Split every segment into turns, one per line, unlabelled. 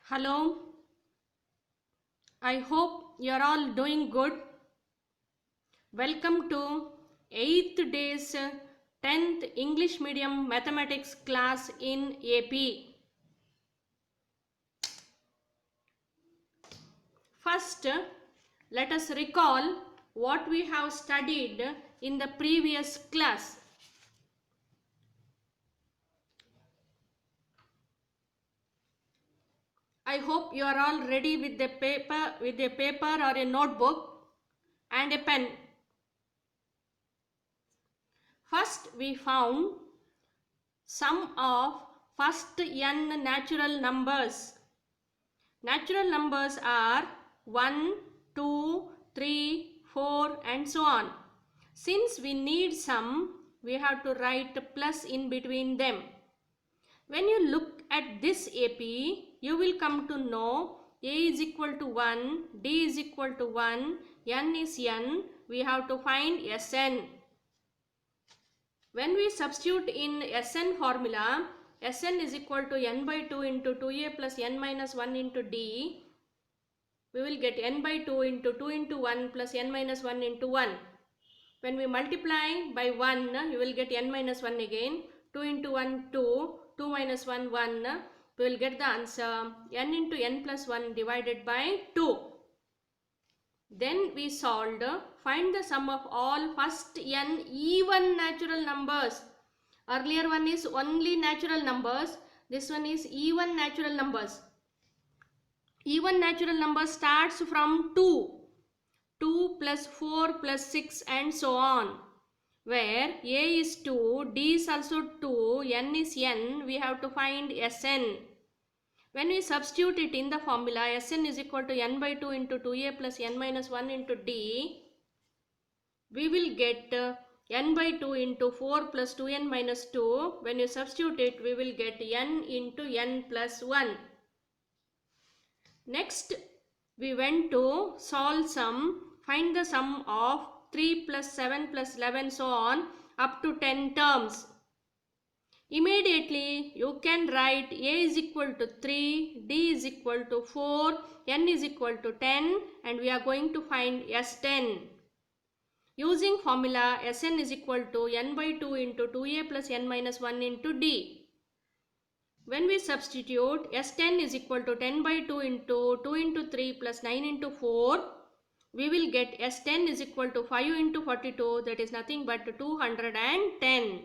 Hello, I hope you are all doing good. Welcome to 8th day's 10th English medium mathematics class in AP. First, let us recall what we have studied in the previous class. I hope you are all ready with a paper or a notebook and a pen. First, we found sum of first n natural numbers. Natural numbers are 1, 2, 3, 4 and so on. Since we need sum, we have to write plus in between them. When you look at this AP, you will come to know A is equal to 1, D is equal to 1, N is N. We have to find Sn. When we substitute in Sn formula, Sn is equal to n by 2 into 2a plus n minus 1 into d. We will get n by 2 into 2 into 1 plus n minus 1 into 1. When we multiply by 1, you will get n minus 1 again. 2 into 1, 2. 2 minus 1, 1. We will get the answer n into n plus 1 divided by 2. Then we solved, find the sum of all first n even natural numbers. Earlier one is only natural numbers. This one is even natural numbers. Even natural number starts from 2. 2 plus 4 plus 6 and so on. Where A is 2, D is also 2, N is N, we have to find Sn. When we substitute it in the formula, Sn is equal to n by 2 into 2a plus n minus 1 into d, we will get n by 2 into 4 plus 2n minus 2. When you substitute it, we will get n into n plus 1. Next, we went to solve sum, find the sum of 3 plus 7 plus 11 so on up to 10 terms. Immediately you can write A is equal to 3, D is equal to 4, N is equal to 10 and we are going to find S10. Using formula Sn is equal to n by 2 into 2a plus n minus 1 into d. When we substitute S10 is equal to 10 by 2 into 2 into 3 plus 9 into 4, we will get S10 is equal to 5 into 42, that is nothing but 210.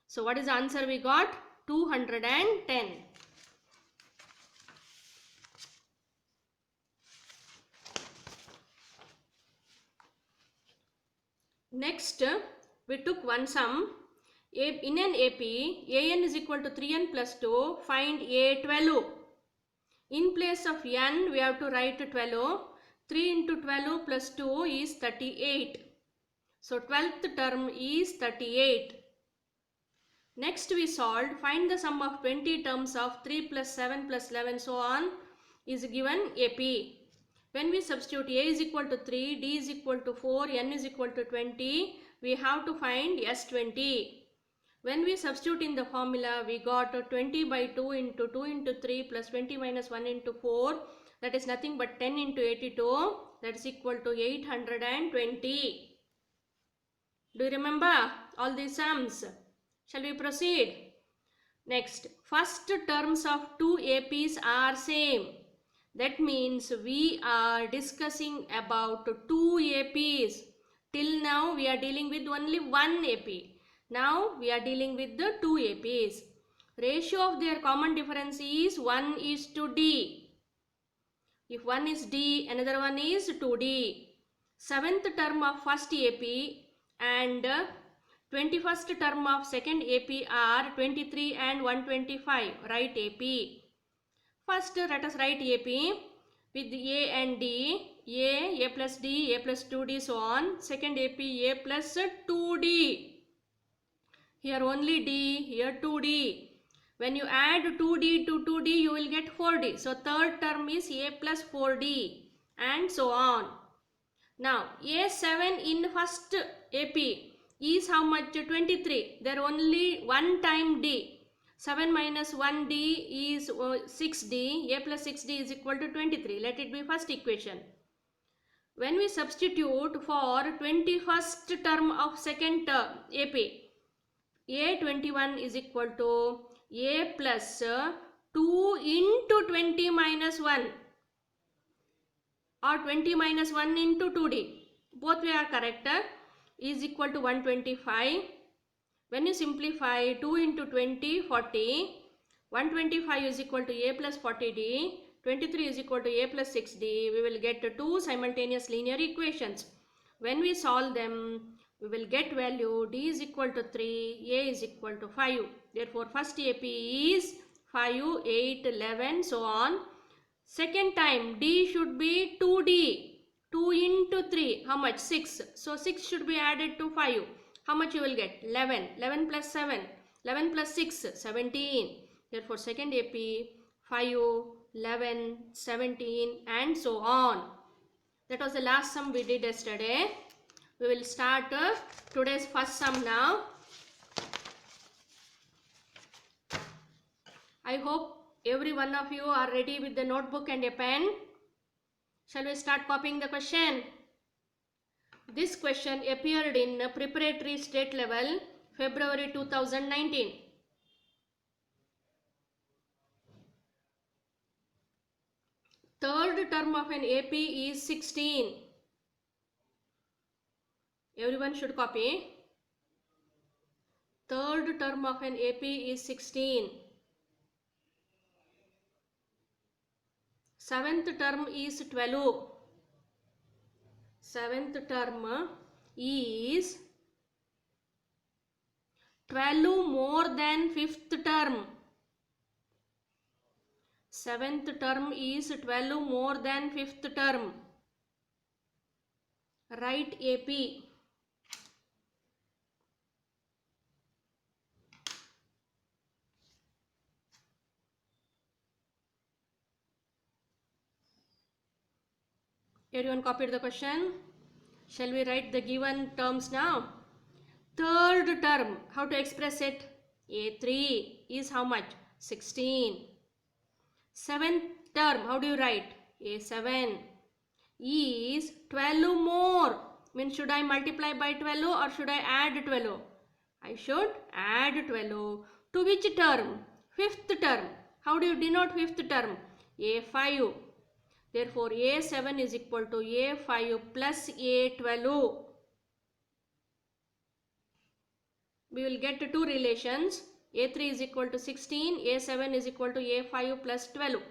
So what is the answer we got? 210. Next, we took one sum. In an AP, An is equal to 3n plus 2, find A12. In place of n, we have to write 12. 3 into 12 plus 2 is 38. So 12th term is 38. Next we solved, find the sum of 20 terms of 3 plus 7 plus 11 so on is given AP. When we substitute A is equal to 3, D is equal to 4, N is equal to 20, we have to find S20. When we substitute in the formula, we got 20 by 2 into 2 into 3 plus 20 minus 1 into 4, that is nothing but 10 into 82, that is equal to 820. Do you remember all these sums? Shall we proceed? Next, first terms of two APs are same. That means we are discussing about two APs. Till now we are dealing with only one AP. Now we are dealing with the two APs. Ratio of their common difference is 1 is to D. If one is D, another one is 2D. Seventh term of first AP and 21st term of second AP are 23 and 125. Write AP. First, let us write AP with A and D. A plus D, A plus 2D so on. Second AP, A plus 2D. Here only D, here 2D. When you add 2D to 2D, you will get 4D. So third term is A plus 4D and so on. Now, A7 in first AP is how much? 23. There only one time D. 7 minus 1d is 6d. A plus 6d is equal to 23. Let it be first equation. When we substitute for 21st term of second term AP, A21 is equal to A plus 2 into 20 minus 1 or 20 minus 1 into 2d. Both way are correct. Is equal to 125. When you simplify 2 into 20, 40. 125 is equal to A plus 40d. 23 is equal to A plus 6d. We will get two simultaneous linear equations. When we solve them, we will get value d is equal to 3, A is equal to 5. Therefore, first AP is 5, 8, 11, so on. Second time, d should be 2d. 2 into 3, how much? 6. So, 6 should be added to 5. How much you will get? 11. 11 plus 7. 11 plus 6, 17. Therefore, second AP, 5, 11, 17 and so on. That was the last sum we did yesterday. We will start today's first sum now. I hope every one of you are ready with the notebook and a pen. Shall we start copying the question? This question appeared in preparatory state level, February 2019. Third term of an AP is 16. Everyone should copy. Third term of an AP is 16. Seventh term is 12. Seventh term is 12 more than fifth term. Seventh term is 12 more than fifth term. Write AP. Everyone copied the question? Shall we write the given terms now? Third term, how to express it? A3 is how much? 16. Seventh term, how do you write? A7 is 12 more. Means should I multiply by 12 or should I add 12? I should add 12. To which term? Fifth term. How do you denote fifth term? A5. Therefore, A7 is equal to A5 plus A12. We will get two relations. A3 is equal to 16. A7 is equal to A5 plus 12.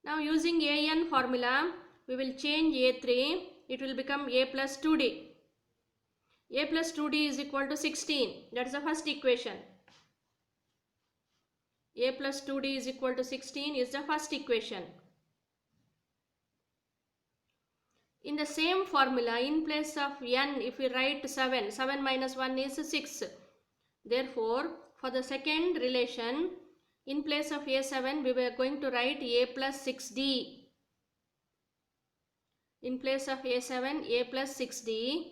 Now, using AN formula, we will change A3. It will become A plus 2D. A plus 2D is equal to 16. That is the first equation. A plus 2D is equal to 16 is the first equation. In the same formula, in place of n, if we write 7, 7 minus 1 is 6. Therefore, for the second relation, in place of A7, we were going to write A plus 6D. In place of A7, A plus 6D.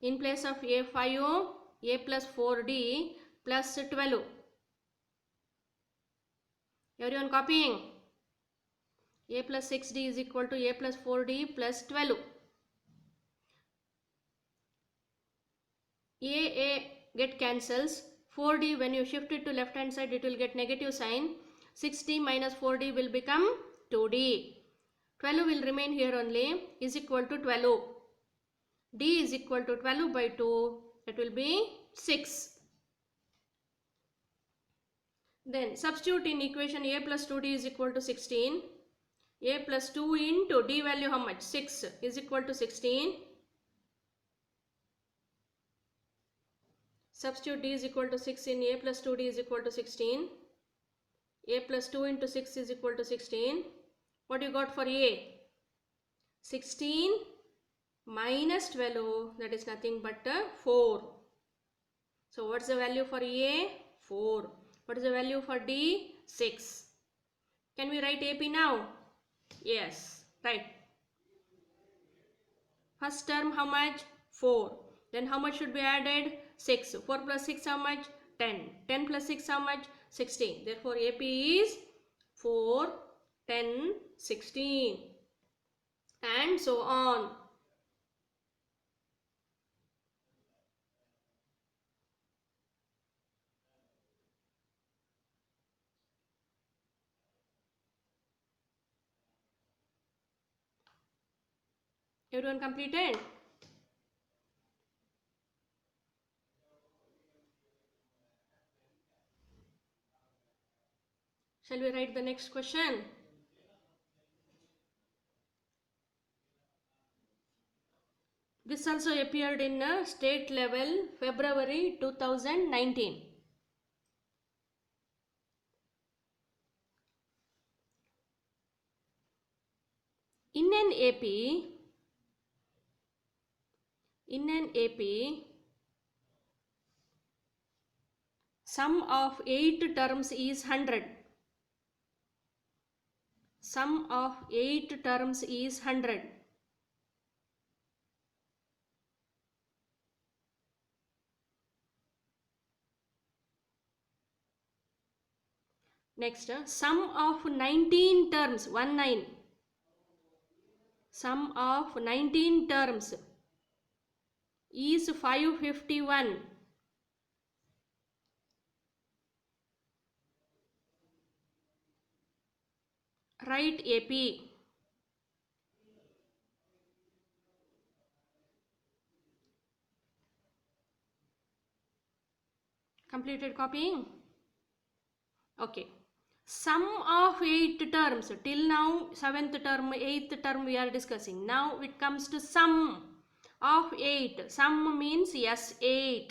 In place of A5, A plus 4D plus 12. Everyone copying? A plus 6D is equal to A plus 4D plus 12. A get cancels. 4D, when you shift it to left hand side, it will get negative sign. 6D minus 4D will become 2D. 12 will remain here only, is equal to 12. D is equal to 12 by 2. That will be 6. Then substitute in equation A plus 2D is equal to 16. A plus 2 into D value how much? 6 is equal to 16. Substitute D is equal to 6 in A plus 2D is equal to 16. A plus 2 into 6 is equal to 16. What you got for A? 16 minus 12, that is nothing but 4. So what's the value for A? 4. What is the value for D? 6. Can we write AP now? Yes, right. First term how much? 4. Then how much should be added? 6. 4 plus 6 how much? 10. 10 plus 6 how much? 16. Therefore, AP is 4, 10, 16 and so on. Everyone completed? Shall we write the next question? This also appeared in state level February 2019. In an AP, sum of 8 terms is 100. Sum of 8 terms is 100. Next, sum of 19 terms, 19. Sum of 19 terms is 551. Write AP. Completed copying? Okay. Sum of 8 terms. Till now, 7th term, 8th term we are discussing. Now it comes to sum of 8. Sum means S8.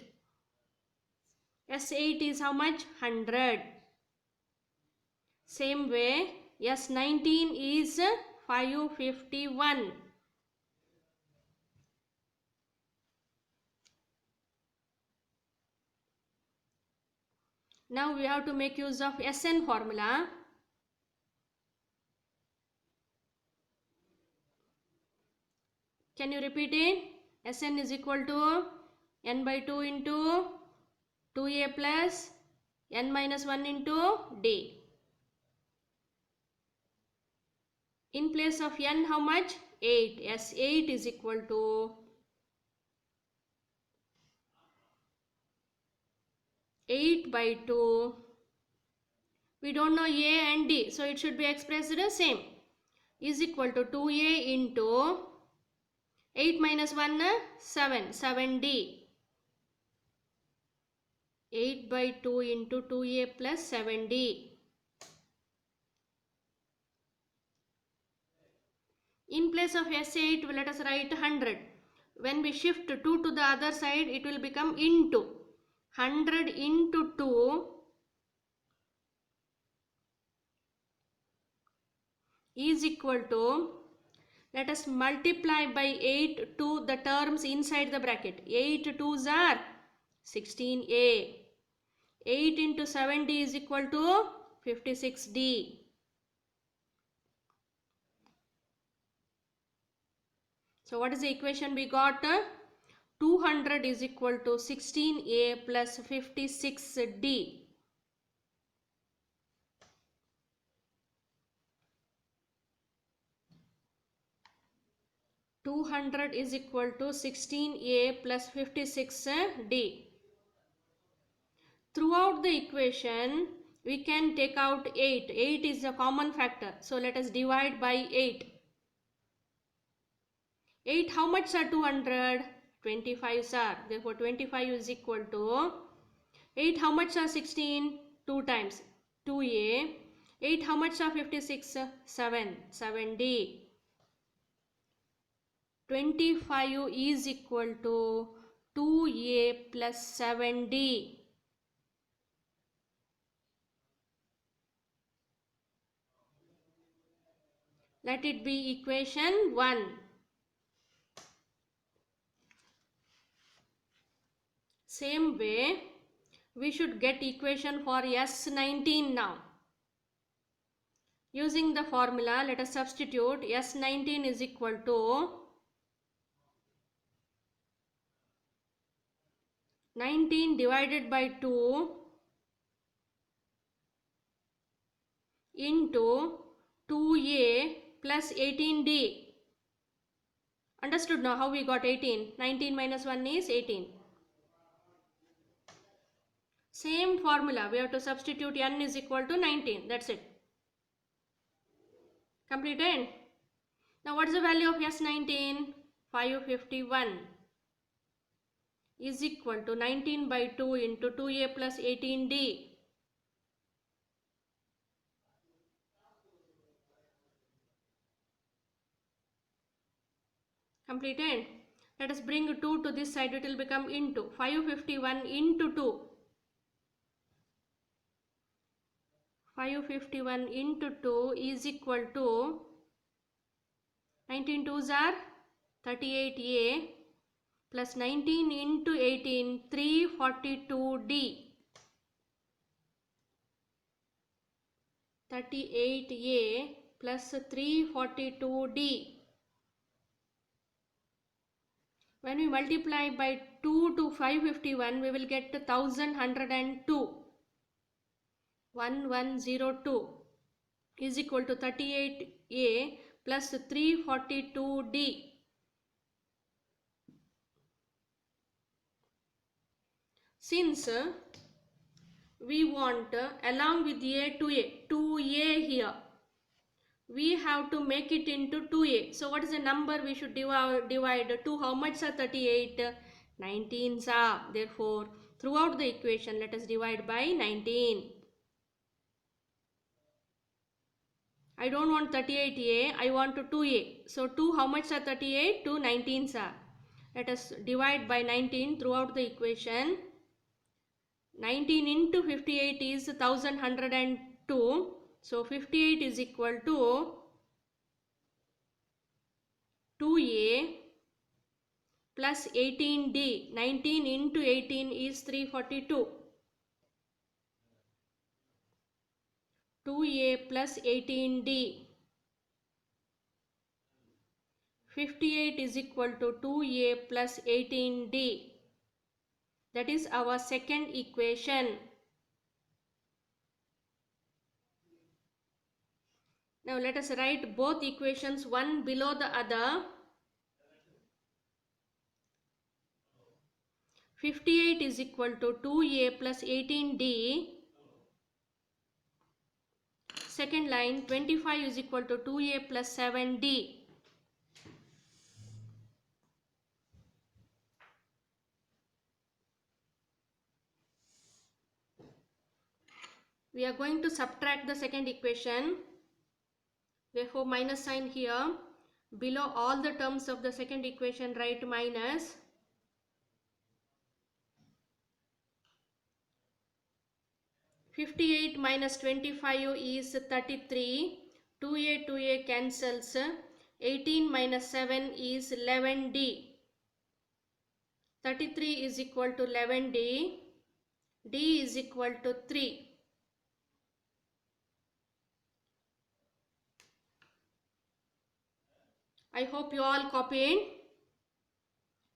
S8 is how much? 100. Same way, S19 is 551. Now we have to make use of SN formula. Can you repeat it? Sn is equal to n by 2 into 2a plus n minus 1 into d. In place of n, how much? 8. S8 is equal to 8 by 2. We don't know a and d, so it should be expressed the same. Is equal to 2a into 8 minus 1, 7. 7d. 8 by 2 into 2a plus 7d. In place of S8, let us write 100. When we shift 2 to the other side, it will become into. 100 into 2 is equal to, let us multiply by 8 to the terms inside the bracket. 8 2s are 16a. 8 into 7d is equal to 56d. So what is the equation we got? 200 is equal to 16a plus 56d. $200 is equal to 16a plus 56d. Throughout the equation, we can take out 8. 8 is a common factor. So let us divide by 8. 8, how much are 200? 25 are. Therefore, 25 is equal to 8. How much are 16? 2 times 2a. 8, how much are 56? 7. 7d. 25 is equal to 2a plus 7d. Let it be equation 1. Same way, we should get equation for S19 now. Using the formula, let us substitute. S19 is equal to 19 divided by 2 into 2a plus 18d. Understood now how we got 18? 19 minus 1 is 18. Same formula, we have to substitute n is equal to 19. That's it. Completed? Now what is the value of S19? 551 is equal to 19 by 2 into 2a plus 18d. Completed? Let us bring 2 to this side, it will become into 551 into 2. 551 into 2 is equal to 19 2s are 38a plus 19 into 18 342d. 38a plus 342d. When we multiply by 2 to 551, we will get 1102. 1102 is equal to 38a plus 342d. Since we want along with a 2a here, we have to make it into 2a. So what is the number we should divide 2? How much are 38? 19s are. Therefore, throughout the equation, let us divide by 19. I don't want 38a, I want to 2a. So 2, how much are 38? 2 19s are. Let us divide by 19 throughout the equation. 19 into 58 is 1102. So 58 is equal to 2a plus 18d. 19 into 18 is 342. 2a plus 18d. 58 is equal to 2a plus 18d. That is our second equation. Now let us write both equations one below the other. 58 is equal to 2a plus 18d. Second line, 25 is equal to 2a plus 7d. We are going to subtract the second equation. Therefore, minus sign here. Below all the terms of the second equation, write minus. (58 minus 25 is 33. 2a cancels. 18 minus 7 is 11d. 33 is equal to 11d. d is equal to 3. I hope you all copied.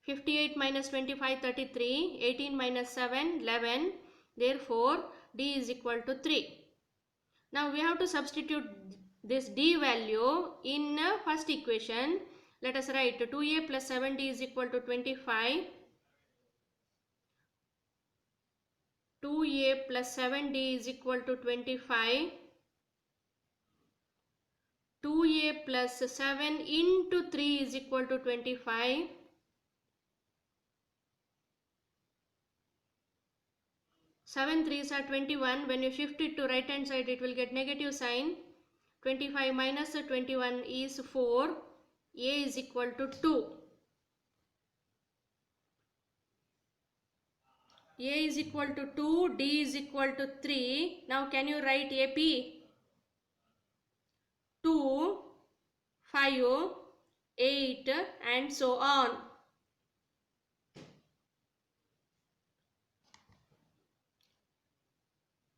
58 minus 25, 33. 18 minus 7, 11. Therefore, d is equal to 3. Now, we have to substitute this d value in first equation. Let us write 2a plus 7d is equal to 25. 2a plus 7d is equal to 25. 2a plus 7 into 3 is equal to 25. 7 3s are 21. When you shift it to right hand side, it will get negative sign. 25 minus 21 is 4. A is equal to 2. A is equal to 2. D is equal to 3. Now can you write AP? 2, 5, 8 and so on.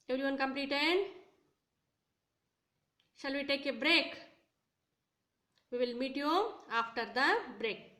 Everyone completed? Shall we take a break? We will meet you after the break.